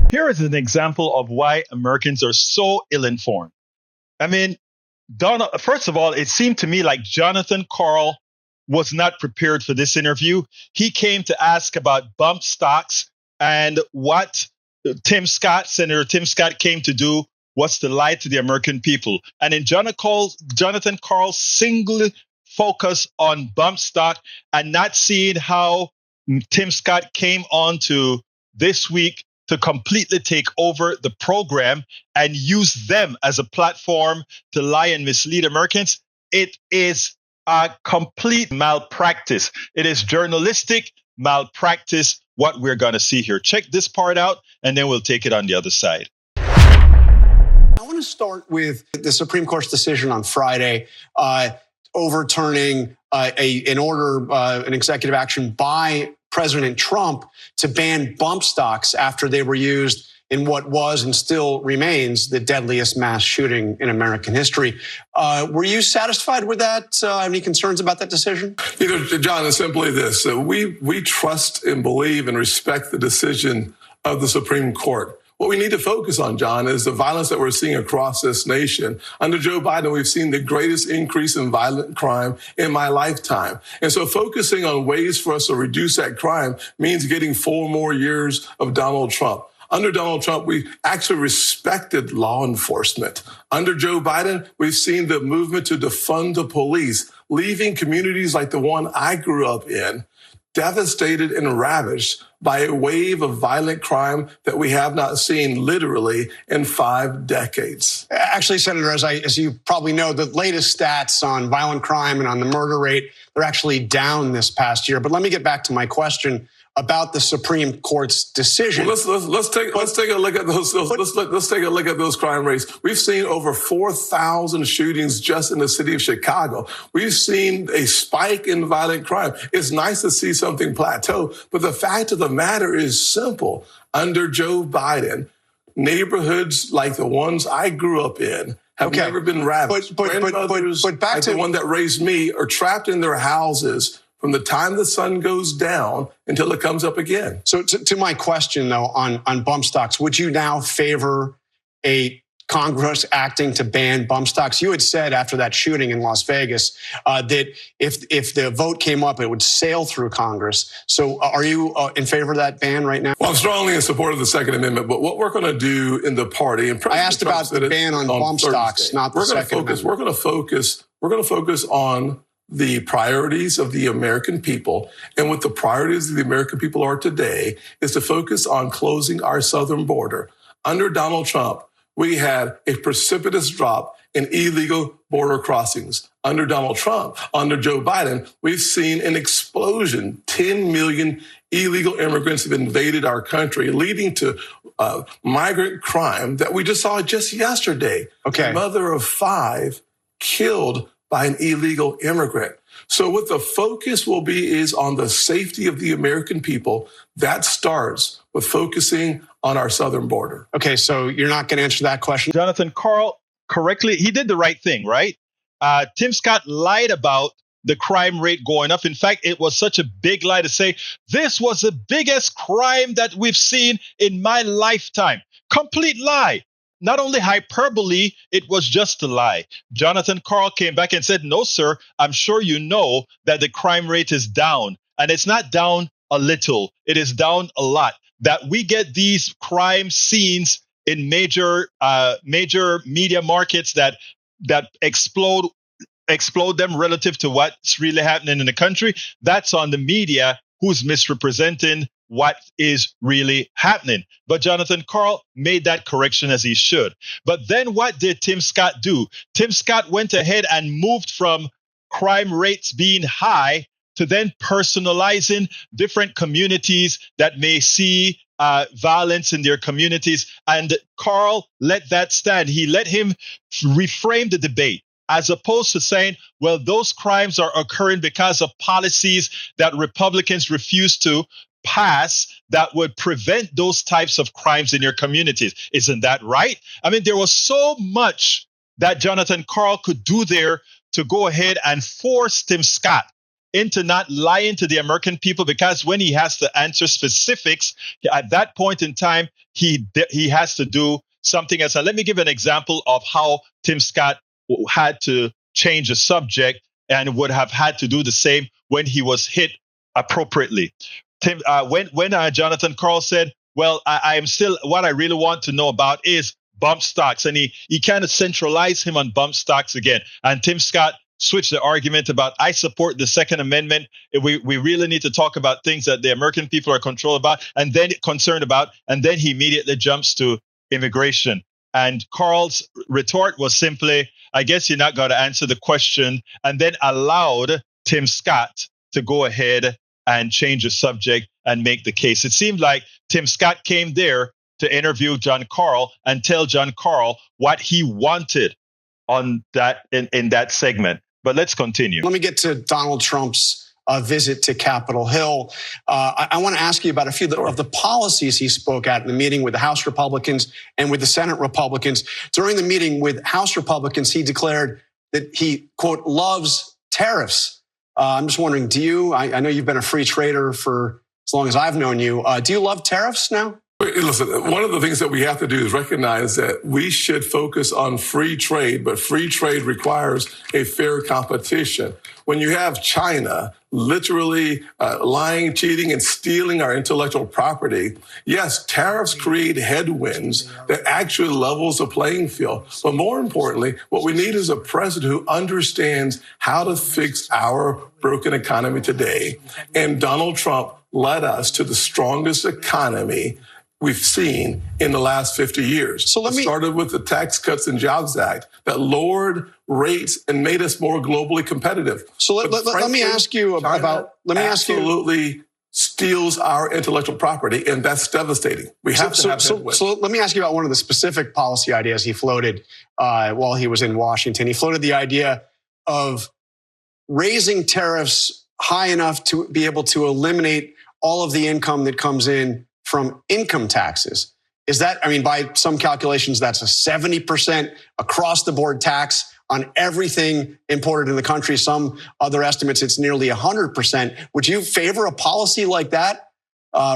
Here is an example of why Americans are so ill-informed. I mean, Donald, first of all, it seemed to me like Jonathan Karl was not prepared for this interview. He came to ask about bump stocks, and what Senator Tim Scott came to do was to lie to the American people. And in Jonathan Karl's single focus on bump stock and not seeing how Tim Scott came on to this week to completely take over the program and use them as a platform to lie and mislead Americans, it is a complete malpractice. It is journalistic malpractice, what we're going to see here. Check this part out, and then we'll take it on the other side. I want to start with the Supreme Court's decision on Friday, overturning an executive action by President Trump to ban bump stocks after they were used in what was and still remains the deadliest mass shooting in American history. Were you satisfied with that? Any concerns about that decision? John, it's simply this. We trust and believe and respect the decision of the Supreme Court. What we need to focus on, John, is the violence that we're seeing across this nation. Under Joe Biden, we've seen the greatest increase in violent crime in my lifetime. And so focusing on ways for us to reduce that crime means getting 4 more years of Donald Trump. Under Donald Trump, we actually respected law enforcement. Under Joe Biden, we've seen the movement to defund the police, leaving communities like the one I grew up in devastated and ravaged by a wave of violent crime that we have not seen literally in 5 decades. Actually, Senator, as you probably know, the latest stats on violent crime and on the murder rate, they're actually down this past year. But let me get back to my question about the Supreme Court's decision. Well, let's take a look at those. Let's take a look at those crime rates. We've seen over 4,000 shootings just in the city of Chicago. We've seen a spike in violent crime. It's nice to see something plateau, but the fact of the matter is simple. Under Joe Biden, neighborhoods like the ones I grew up in have never been ravaged. But back like to the one that raised me are trapped in their houses from the time the sun goes down until it comes up again. So to my question, though, on bump stocks, would you now favor a Congress acting to ban bump stocks? You had said after that shooting in Las Vegas that if the vote came up, it would sail through Congress. So are you in favor of that ban right now? Well, I'm strongly in support of the Second Amendment, but what we're going to do in the party, and I asked about the ban on bump stocks, not the Second Amendment. We're going to focus on the priorities of the American people. And what the priorities of the American people are today is to focus on closing our southern border. Under Donald Trump, we had a precipitous drop in illegal border crossings. Under Donald Trump, under Joe Biden, we've seen an explosion. 10 million illegal immigrants have invaded our country, leading to migrant crime that we just saw just yesterday. Okay. A mother of 5 killed by an illegal immigrant. So what the focus will be is on the safety of the American people. That starts with focusing on our southern border. Okay, so you're not going to answer that question? Jonathan Karl correctly, he did the right thing, right? Tim Scott lied about the crime rate going up. In fact, it was such a big lie to say, this was the biggest crime that we've seen in my lifetime. Complete lie. Not only hyperbole, it was just a lie. Jonathan Karl came back and said, no, sir, I'm sure you know that the crime rate is down. And it's not down a little. It is down a lot. That we get these crime scenes in major media markets that explode them relative to what's really happening in the country. That's on the media who's misrepresenting what is really happening. But Jonathan Karl made that correction as he should. But then what did Tim Scott do? Tim Scott went ahead and moved from crime rates being high to then personalizing different communities that may see violence in their communities. And Karl let that stand. He let him reframe the debate, as opposed to saying, well, those crimes are occurring because of policies that Republicans refuse to pass that would prevent those types of crimes in your communities. Isn't that right? I mean, there was so much that Jonathan Karl could do there to go ahead and force Tim Scott into not lying to the American people, because when he has to answer specifics, at that point in time, he has to do something else. And let me give an example of how Tim Scott had to change the subject and would have had to do the same when he was hit appropriately. When Jonathan Karl said, well, I am still, what I really want to know about is bump stocks. And he kind of centralized him on bump stocks again. And Tim Scott switched the argument about, I support the Second Amendment. We really need to talk about things that the American people are concerned about, and then he immediately jumps to immigration. And Karl's retort was simply, I guess you're not going to answer the question, and then allowed Tim Scott to go ahead and change the subject and make the case. It seemed like Tim Scott came there to interview John Karl and tell John Karl what he wanted on that in that segment. But let's continue. Let me get to Donald Trump's visit to Capitol Hill. I want to ask you about a few of the policies he spoke at in the meeting with the House Republicans and with the Senate Republicans. During the meeting with House Republicans, he declared that he, quote, loves tariffs. I'm just wondering, do you, I know you've been a free trader for as long as I've known you. Do you love tariffs now? Listen, one of the things that we have to do is recognize that we should focus on free trade, but free trade requires a fair competition. When you have China literally lying, cheating, and stealing our intellectual property, yes, tariffs create headwinds that actually levels the playing field. But more importantly, what we need is a president who understands how to fix our broken economy today. And Donald Trump led us to the strongest economy we've seen in the last 50 years. So it started with the Tax Cuts and Jobs Act that lowered rates and made us more globally competitive. So let me ask you about, absolutely steals our intellectual property, and that's devastating. We have to have headwinds. So let me ask you about one of the specific policy ideas he floated while he was in Washington. He floated the idea of raising tariffs high enough to be able to eliminate all of the income that comes in from income taxes. Is that, I mean, by some calculations, that's a 70% across the board tax on everything imported in the country. Some other estimates, it's nearly 100%. Would you favor a policy like that,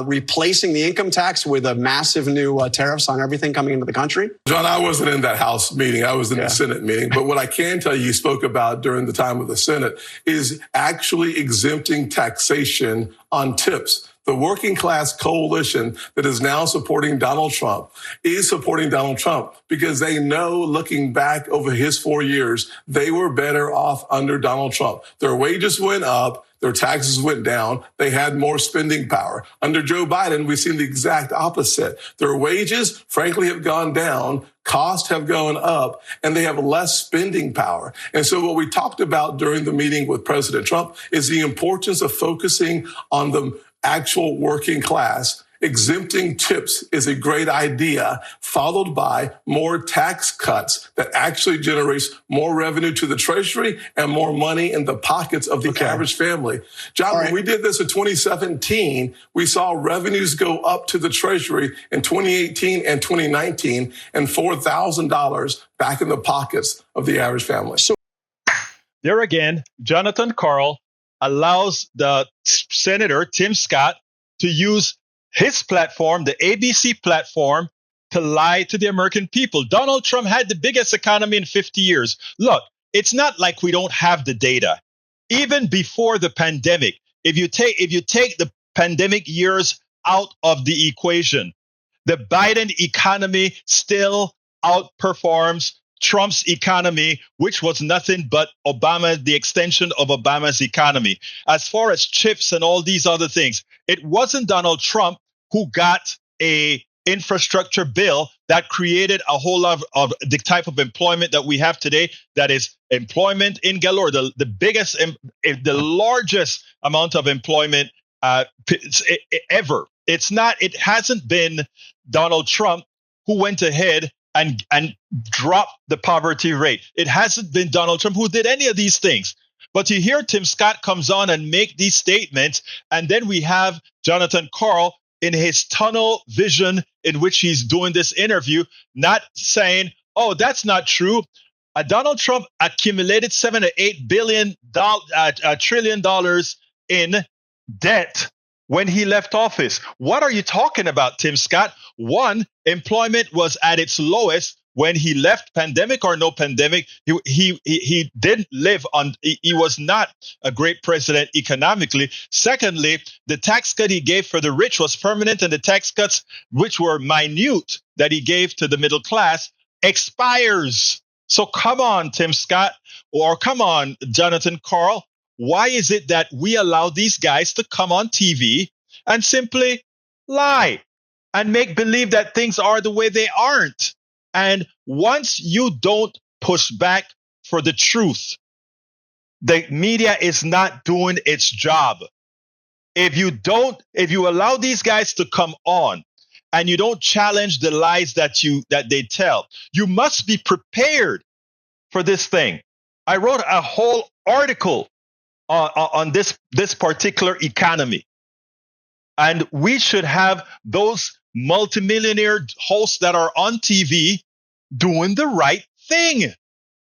replacing the income tax with a massive new tariffs on everything coming into the country? John, I wasn't in that House meeting. I was in the Senate meeting. But what I can tell you spoke about during the time of the Senate is actually exempting taxation on tips. The working class coalition that is now supporting Donald Trump is supporting Donald Trump because they know, looking back over his 4 years, they were better off under Donald Trump. Their wages went up. Their taxes went down. They had more spending power. Under Joe Biden, we've seen the exact opposite. Their wages, frankly, have gone down. Costs have gone up, and they have less spending power. And so what we talked about during the meeting with President Trump is the importance of focusing on the actual working class. Exempting tips is a great idea, followed by more tax cuts that actually generates more revenue to the Treasury and more money in the pockets of the average family. John, when we did this in 2017, we saw revenues go up to the Treasury in 2018 and 2019 and $4,000 back in the pockets of the average family. So there again, Jonathan Karl allows the Senator Tim Scott to use his platform, the ABC platform, to lie to the American people. Donald Trump had the biggest economy in 50 years. Look, it's not like we don't have the data. Even before the pandemic, if you take the pandemic years out of the equation, the Biden economy still outperforms Trump's economy, which was nothing but the extension of Obama's economy. As far as chips and all these other things, it wasn't Donald Trump who got a infrastructure bill that created a whole lot of the type of employment that we have today. That is employment in galore, the biggest, the largest amount of employment ever. It hasn't been Donald Trump who went ahead and drop the poverty rate. It hasn't been Donald Trump who did any of these things. But you hear Tim Scott comes on and make these statements, and then we have Jonathan Karl in his tunnel vision in which he's doing this interview, not saying, oh, that's not true. Donald Trump accumulated $7 to $8 trillion in debt when he left office. What are you talking about, Tim Scott? One, employment was at its lowest when he left, pandemic or no pandemic. He didn't live on, he was not a great president economically. Secondly, the tax cut he gave for the rich was permanent, and the tax cuts, which were minute, that he gave to the middle class expires. So come on, Tim Scott, or come on, Jonathan Karl. Why is it that we allow these guys to come on TV and simply lie and make believe that things are the way they aren't? And once you don't push back for the truth, the media is not doing its job. If you allow these guys to come on and you don't challenge the lies that they tell, you must be prepared for this thing. I wrote a whole article on this particular economy, and we should have those multimillionaire hosts that are on TV doing the right thing.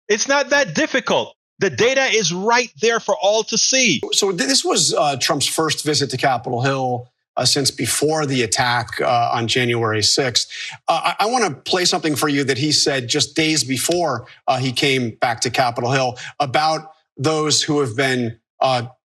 It's not that difficult. The data is right there for all to see. So this was Trump's first visit to Capitol Hill since before the attack on January 6th. I want to play something for you that he said just days before he came back to Capitol Hill about those who have been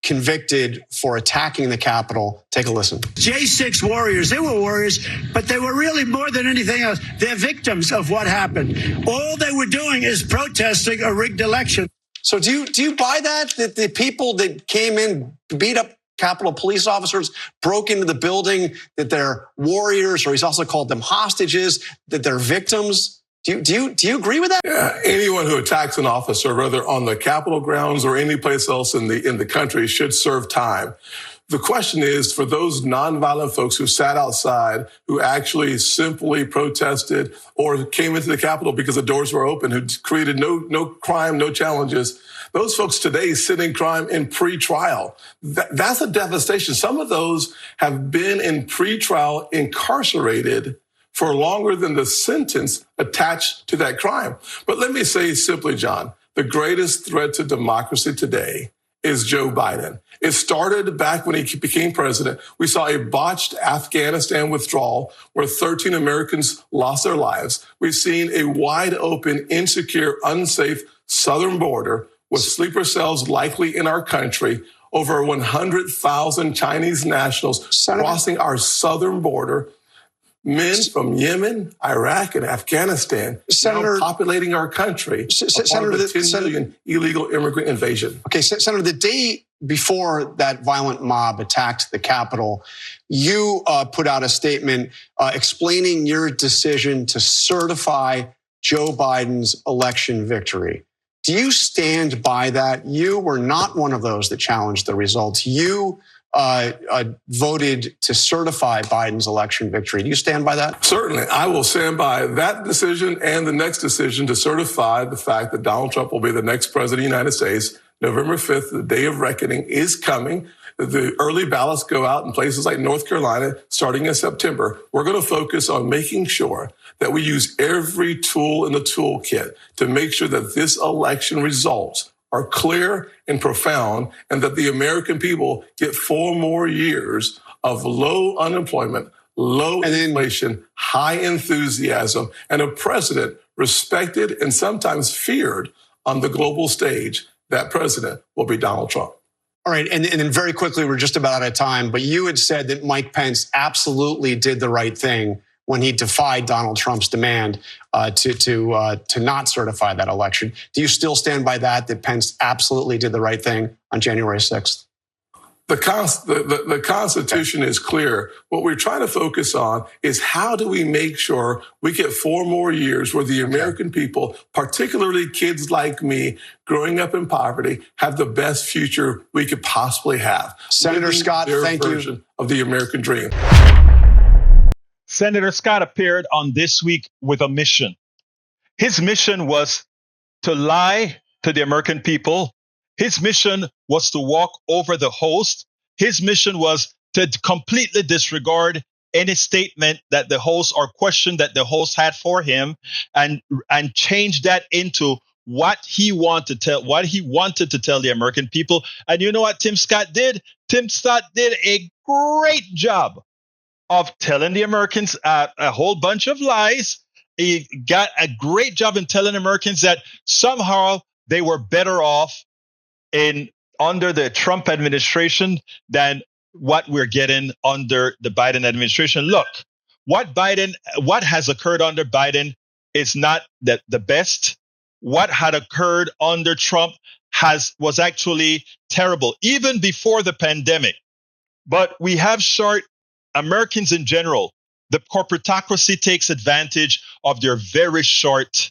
convicted for attacking the Capitol. Take a listen. J6 warriors, they were warriors, but they were really more than anything else. They're victims of what happened. All they were doing is protesting a rigged election. So do you buy that the people that came in, beat up Capitol police officers, broke into the building, that they're warriors, or he's also called them hostages, that they're victims? Do you agree with that? Yeah, anyone who attacks an officer, whether on the Capitol grounds or any place else in the country, should serve time. The question is, for those nonviolent folks who sat outside, who actually simply protested or came into the Capitol because the doors were open, who created no crime, no challenges, those folks today sitting crime in pre-trial. That's a devastation. Some of those have been in pre-trial incarcerated for longer than the sentence attached to that crime. But let me say simply, John, the greatest threat to democracy today is Joe Biden. It started back when he became president. We saw a botched Afghanistan withdrawal where 13 Americans lost their lives. We've seen a wide open, insecure, unsafe southern border with sleeper cells likely in our country, over 100,000 Chinese nationals crossing our southern border, men from Yemen, Iraq, and Afghanistan now populating our country, Senator, the 10 million illegal immigrant invasion. Okay, Senator, the day before that violent mob attacked the Capitol, you put out a statement explaining your decision to certify Joe Biden's election victory. Do you stand by that? You were not one of those that challenged the results. You voted to certify Biden's election victory. Do you stand by that? Certainly. I will stand by that decision and the next decision to certify the fact that Donald Trump will be the next president of the United States. November 5th, the day of reckoning is coming. The early ballots go out in places like North Carolina starting in September. We're going to focus on making sure that we use every tool in the toolkit to make sure that this election results are clear and profound, and that the American people get 4 more years of low unemployment, low inflation, high enthusiasm, and a president respected and sometimes feared on the global stage. That president will be Donald Trump. All right, and then very quickly, we're just about out of time, but you had said that Mike Pence absolutely did the right thing when he defied Donald Trump's demand to not certify that election. Do you still stand by that Pence absolutely did the right thing on January 6th? The Constitution is clear. What we're trying to focus on is how do we make sure we get 4 more years where the American people, particularly kids like me, growing up in poverty, have the best future we could possibly have. Senator Scott, thank you. Version of the American dream. Senator Scott appeared on This Week with a mission. His mission was to lie to the American people. His mission was to walk over the host. His mission was to completely disregard any statement that the host or question that the host had for him and change that into what he wanted to tell the American people. And you know what Tim Scott did? Tim Scott did a great job of telling the Americans a whole bunch of lies. He got a great job in telling Americans that somehow they were better off under the Trump administration than what we're getting under the Biden administration. Look, what has occurred under Biden is not the best. What had occurred under Trump was actually terrible, even before the pandemic. But we have Americans in general. The corporatocracy takes advantage of their very short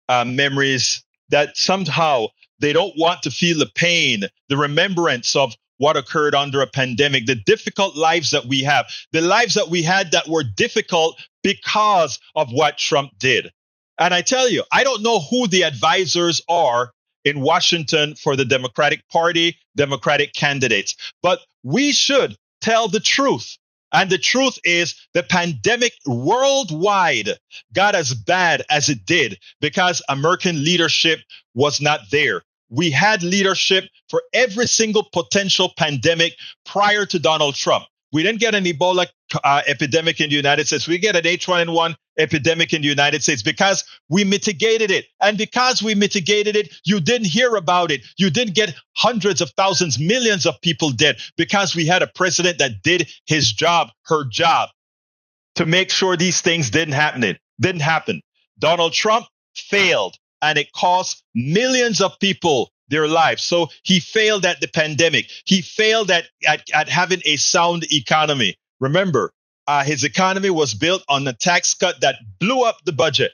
memories, that somehow they don't want to feel the pain, the remembrance of what occurred under a pandemic, the difficult lives that we have, the lives that we had that were difficult because of what Trump did. And I tell you, I don't know who the advisors are in Washington for the Democratic Party, Democratic candidates, but we should tell the truth. And the truth is the pandemic worldwide got as bad as it did because American leadership was not there. We had leadership for every single potential pandemic prior to Donald Trump. We didn't get an Ebola epidemic in the United States. We get an H1N1 epidemic in the United States because we mitigated it. And because we mitigated it, you didn't hear about it. You didn't get hundreds of thousands, millions of people dead because we had a president that did his job, her job, to make sure these things didn't happen. Donald Trump failed, and it cost millions of people their lives. So he failed at the pandemic. He failed at having a sound economy. Remember, his economy was built on a tax cut that blew up the budget.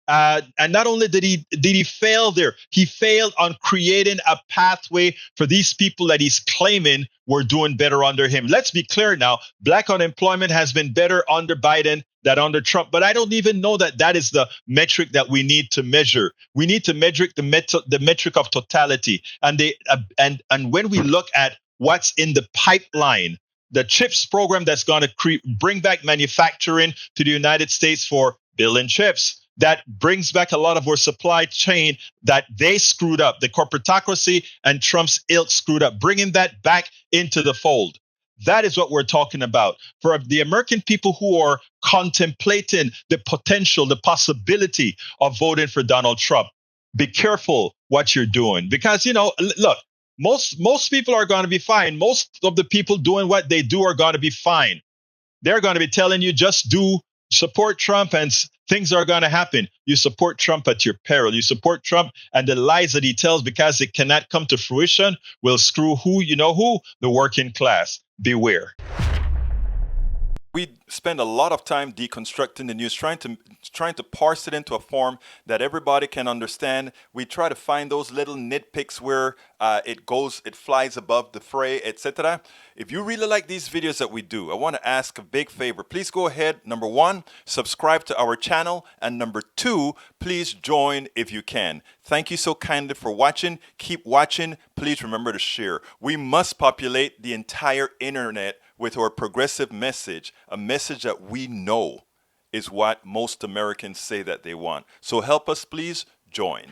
And not only did he fail there, he failed on creating a pathway for these people that he's claiming were doing better under him. Let's be clear now. Black unemployment has been better under Biden than under Trump. But I don't even know that is the metric that we need to measure. We need to measure the metric of totality. And when we look at what's in the pipeline, the CHIPS program that's going to bring back manufacturing to the United States for building chips, that brings back a lot of our supply chain that they screwed up. The corporatocracy and Trump's ilk screwed up, bringing that back into the fold. That is what we're talking about. For the American people who are contemplating the potential, the possibility of voting for Donald Trump, be careful what you're doing. Because, look, most people are going to be fine. Most of the people doing what they do are going to be fine. They're going to be telling you just support Trump and things are going to happen. You support Trump at your peril. You support Trump, and the lies that he tells, because it cannot come to fruition, will screw the working class. Beware. We spend a lot of time deconstructing the news, trying to parse it into a form that everybody can understand. We try to find those little nitpicks where it flies above the fray, etc. If you really like these videos that we do, I want to ask a big favor. Please go ahead. Number 1, subscribe to our channel. And number 2, please join if you can. Thank you so kindly for watching. Keep watching. Please remember to share. We must populate the entire internet with our progressive message, a message that we know is what most Americans say that they want. So help us, please join.